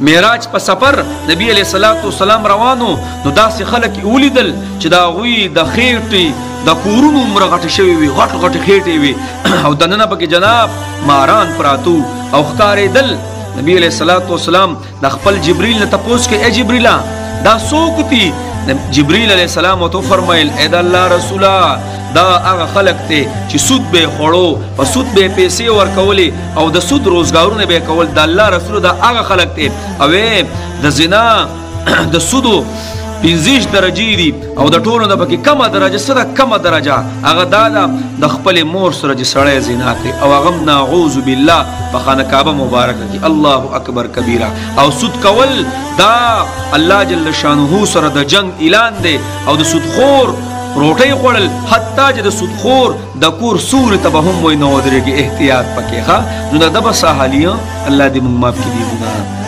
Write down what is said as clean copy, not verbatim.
معراج په سفر نبی علیہ الصلوۃ والسلام روانو نو داسې خلک ولیدل چې دا غوی د خېټې د کورونو عمر غټ شوی وي غټ غټ خېټې وي او دننه پکې جناب ماران پراتو او ښکارېدل. نبی علیہ الصلوۃ والسلام د خپل جبرئیل نه تپوس کې اے جبرئیلا دا څوک دي؟ جبرئیل علیہ السلام ورته فرمایل اے د الله رسولا دا هغه خلق ته چې سود به خوړو په سود به پیسې ورکولې او د سود روزګارونه به کول. د الله رسول دا هغه خلق ته او د زنا د سودو 15 درجې دي او د ټولو نه پکې کمه درجه سره کمه درجه هغه دا د خپل مور سره چې سړی زنا کوي او هغه نعوذ بالله په خانه کعبه مبارکه کې الله اکبر کبیره. او سود کول دا الله جل شانه سره د جنگ اعلان دی او د سودخور روټۍ خوړل حتی چې د سودخور د کور سوري ته به هم وای نو درېږي احتیاط پکې ښه نو د به ساحلیه الله دې موږ معاف کړي.